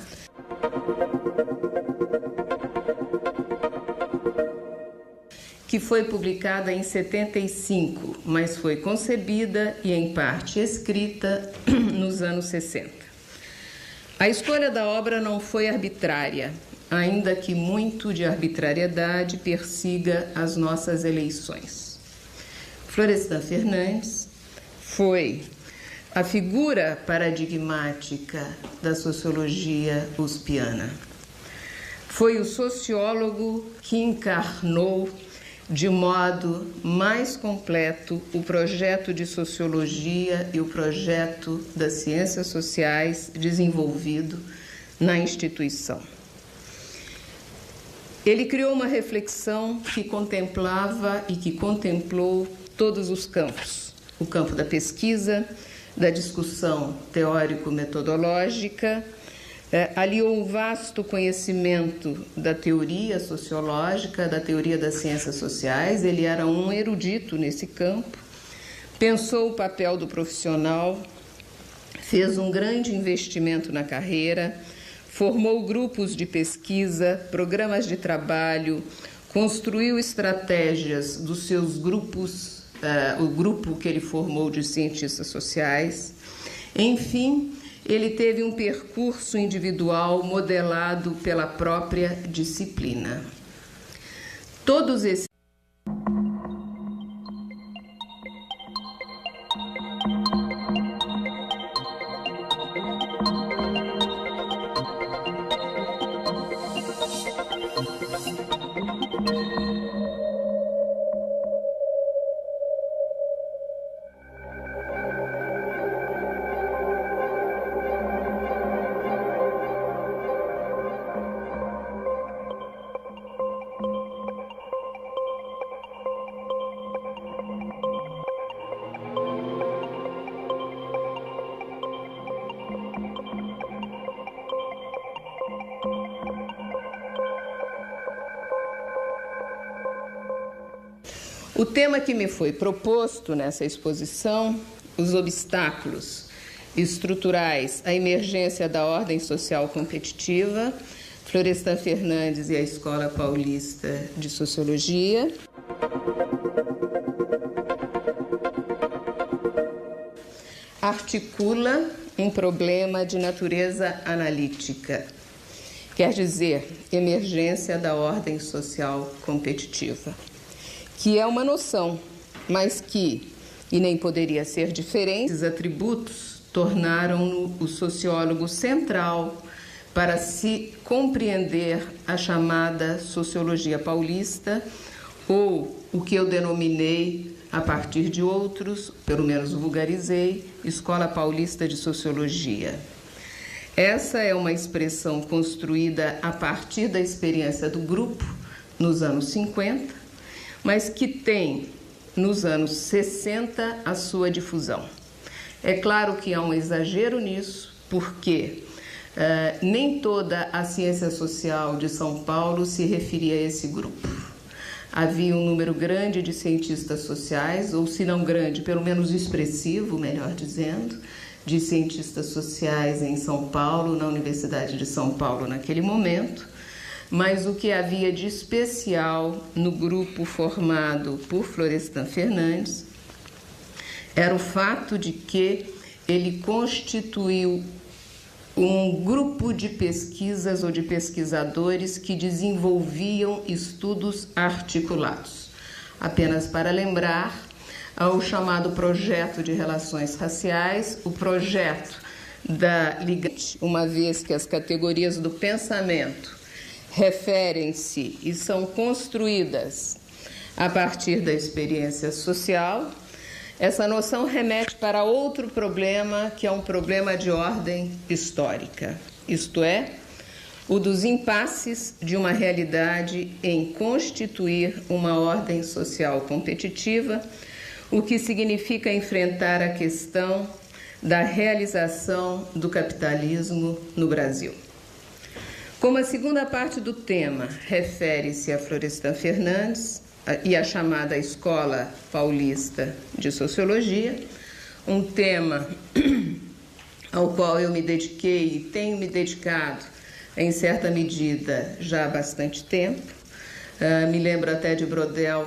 que foi publicada em 75, mas foi concebida e, em parte, escrita nos anos 60. A escolha da obra não foi arbitrária, ainda que muito de arbitrariedade persiga as nossas eleições. Florestan Fernandes foi a figura paradigmática da sociologia uspiana. Foi o sociólogo que encarnou de modo mais completo o projeto de sociologia e o projeto das ciências sociais desenvolvido na instituição. Ele criou uma reflexão que contemplava e que contemplou todos os campos: o campo da pesquisa, da discussão teórico-metodológica, aliou um vasto conhecimento da teoria sociológica, da teoria das ciências sociais. Ele era um erudito nesse campo, pensou o papel do profissional, fez um grande investimento na carreira, formou grupos de pesquisa, programas de trabalho, construiu estratégias dos seus grupos, o grupo que ele formou de cientistas sociais. Enfim, ele teve um percurso individual modelado pela própria disciplina. Todos esses O tema que me foi proposto nessa exposição, os obstáculos estruturais à emergência da ordem social competitiva, Florestan Fernandes e a Escola Paulista de Sociologia. Articula um problema de natureza analítica, quer dizer, emergência da ordem social competitiva, que é uma noção, mas que, e nem poderia ser diferente, esses atributos tornaram-no o sociólogo central para se compreender a chamada sociologia paulista, ou o que eu denominei, a partir de outros, pelo menos vulgarizei, Escola Paulista de Sociologia. Essa é uma expressão construída a partir da experiência do grupo nos anos 50, mas que tem, nos anos 60, a sua difusão. É claro que há um exagero nisso, porque nem toda a ciência social de São Paulo se referia a esse grupo. Havia um número grande de cientistas sociais, ou se não grande, pelo menos expressivo, melhor dizendo, de cientistas sociais em São Paulo, na Universidade de São Paulo naquele momento. Mas o que havia de especial no grupo formado por Florestan Fernandes era o fato de que ele constituiu um grupo de pesquisas ou de pesquisadores que desenvolviam estudos articulados. Apenas para lembrar, o chamado projeto de relações raciais, o projeto da Liga, uma vez que as categorias do pensamento referem-se e são construídas a partir da experiência social, essa noção remete para outro problema, que é um problema de ordem histórica, isto é, o dos impasses de uma realidade em constituir uma ordem social competitiva, o que significa enfrentar a questão da realização do capitalismo no Brasil. Como a segunda parte do tema refere-se a Florestan Fernandes e a chamada Escola Paulista de Sociologia, um tema ao qual eu me dediquei e tenho me dedicado em certa medida já há bastante tempo. Me lembro até de Brodel,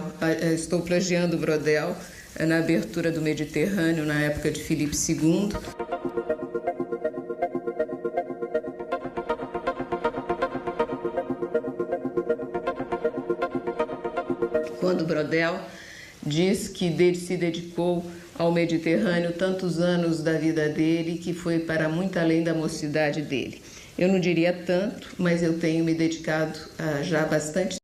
estou plagiando Brodel na abertura do Mediterrâneo, na época de Filipe II. Quando Brodel diz que se dedicou ao Mediterrâneo tantos anos da vida dele, que foi para muito além da mocidade dele. Eu não diria tanto, mas eu tenho me dedicado já há bastante